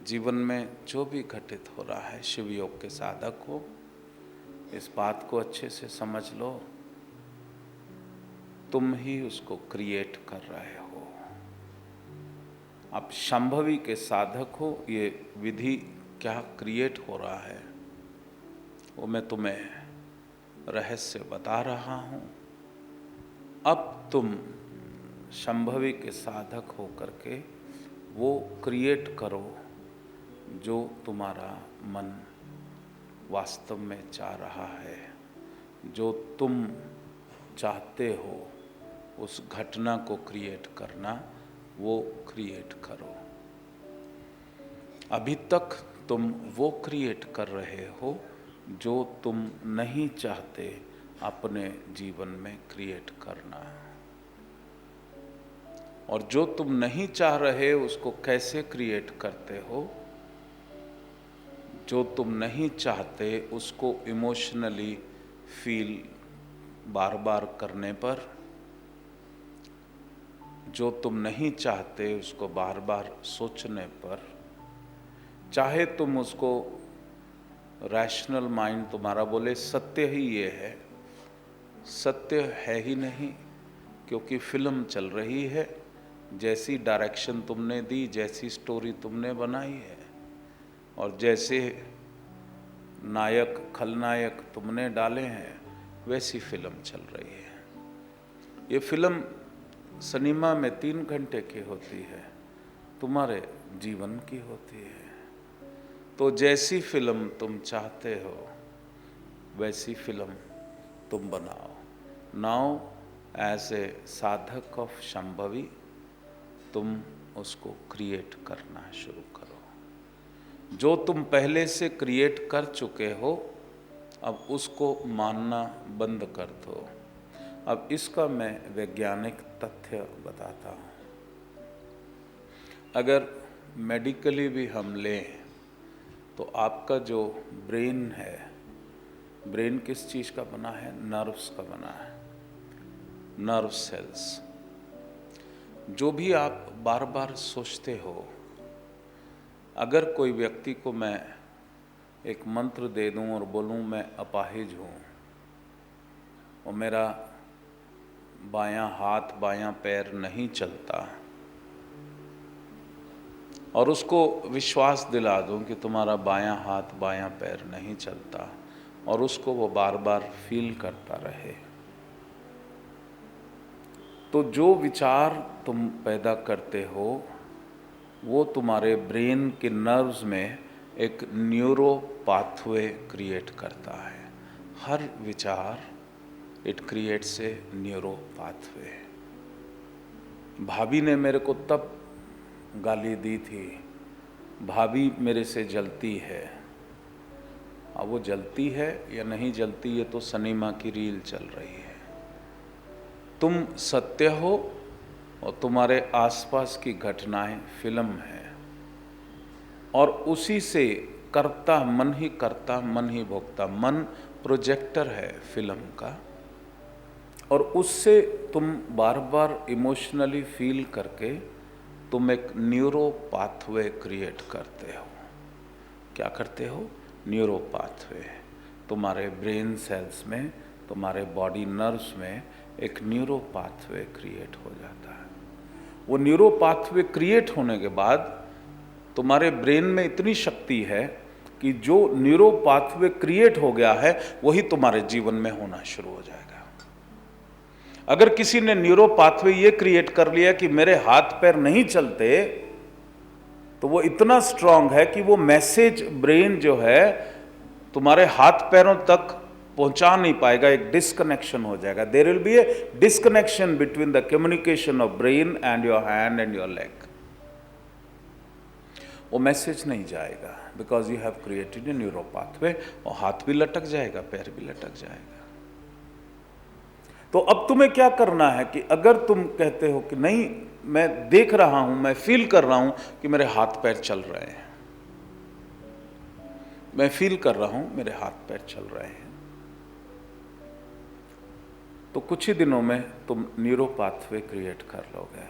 जीवन में जो भी घटित हो रहा है, शिव योग के साधक हो, इस बात को अच्छे से समझ लो, तुम ही उसको क्रिएट कर रहे हो। आप संभवी के साधक हो, ये विधि क्या क्रिएट हो रहा है वो मैं तुम्हें रहस्य बता रहा हूँ। अब तुम संभवी के साधक हो करके वो क्रिएट करो जो तुम्हारा मन वास्तव में चाह रहा है, जो तुम चाहते हो उस घटना को क्रिएट करना, वो क्रिएट करो। अभी तक तुम वो क्रिएट कर रहे हो जो तुम नहीं चाहते अपने जीवन में क्रिएट करना, और जो तुम नहीं चाह रहे उसको कैसे क्रिएट करते हो। जो तुम नहीं चाहते उसको इमोशनली फील बार बार करने पर, जो तुम नहीं चाहते उसको बार बार सोचने पर, चाहे तुम उसको रैशनल माइंड तुम्हारा बोले सत्य ही ये है, सत्य है ही नहीं, क्योंकि फिल्म चल रही है। जैसी डायरेक्शन तुमने दी, जैसी स्टोरी तुमने बनाई है और जैसे नायक खलनायक तुमने डाले हैं, वैसी फिल्म चल रही है। ये फिल्म सिनेमा में 3 घंटे की होती है, तुम्हारे जीवन की होती है। तो जैसी फिल्म तुम चाहते हो वैसी फिल्म तुम बनाओ। नाउ एज ए साधक ऑफ संभवी तुम उसको क्रिएट करना शुरू करो। जो तुम पहले से क्रिएट कर चुके हो, अब उसको मानना बंद कर दो। अब इसका मैं वैज्ञानिक तथ्य बताता हूँ। अगर मेडिकली भी हम लें तो आपका जो ब्रेन है, ब्रेन किस चीज़ का बना है? नर्व्स का बना है, नर्व सेल्स। जो भी आप बार बार सोचते हो, अगर कोई व्यक्ति को मैं एक मंत्र दे दूं और बोलूं मैं अपाहिज हूं और मेरा बायां हाथ बायां पैर नहीं चलता, और उसको विश्वास दिला दूं कि तुम्हारा बायां हाथ बायां पैर नहीं चलता, और उसको वो बार बार फील करता रहे, तो जो विचार तुम पैदा करते हो वो तुम्हारे ब्रेन के नर्व्स में एक न्यूरो पाथवे क्रिएट करता है। हर विचार it creates a neuro pathway. भाभी ने मेरे को तब गाली दी थी, भाभी मेरे से जलती है। अब वो जलती है या नहीं जलती, ये तो सिनेमा की रील चल रही है। तुम सत्य हो और तुम्हारे आसपास की घटनाएं फिल्म है, और उसी से करता मन ही करता, मन ही भोगता। मन प्रोजेक्टर है फिल्म का, और उससे तुम बार बार इमोशनली फील करके तुम एक न्यूरो पाथवे क्रिएट करते हो। क्या करते हो? Neuro pathway. तुम्हारे ब्रेन सेल्स में, तुम्हारे बॉडी नर्व्स में एक न्यूरो पाथवे क्रिएट हो जाता है। वो न्यूरो पाथवे क्रिएट होने के बाद तुम्हारे ब्रेन में इतनी शक्ति है कि जो न्यूरो पाथवे क्रिएट हो गया है वही तुम्हारे जीवन में होना शुरू हो जाएगा। अगर किसी ने न्यूरो पाथवे ये क्रिएट कर लिया कि मेरे हाथ पैर नहीं चलते, तो वो इतना स्ट्रांग है कि वो मैसेज ब्रेन जो है तुम्हारे हाथ पैरों तक पहुंचा नहीं पाएगा, एक डिस्कनेक्शन हो जाएगा। There will be a disconnection between the communication of brain and your hand and your leg. वो मैसेज नहीं जाएगा because you have created a neuro pathway, और हाथ भी लटक जाएगा, पैर भी लटक जाएगा। तो अब तुम्हें क्या करना है कि अगर तुम कहते हो कि नहीं, मैं देख रहा हूं, मैं फील कर रहा हूं कि मेरे हाथ पैर चल रहे हैं, मैं फील कर रहा हूं मेरे हाथ पैर चल रहे हैं, तो कुछ ही दिनों में तुम न्यूरो पाथवे क्रिएट कर लोगे।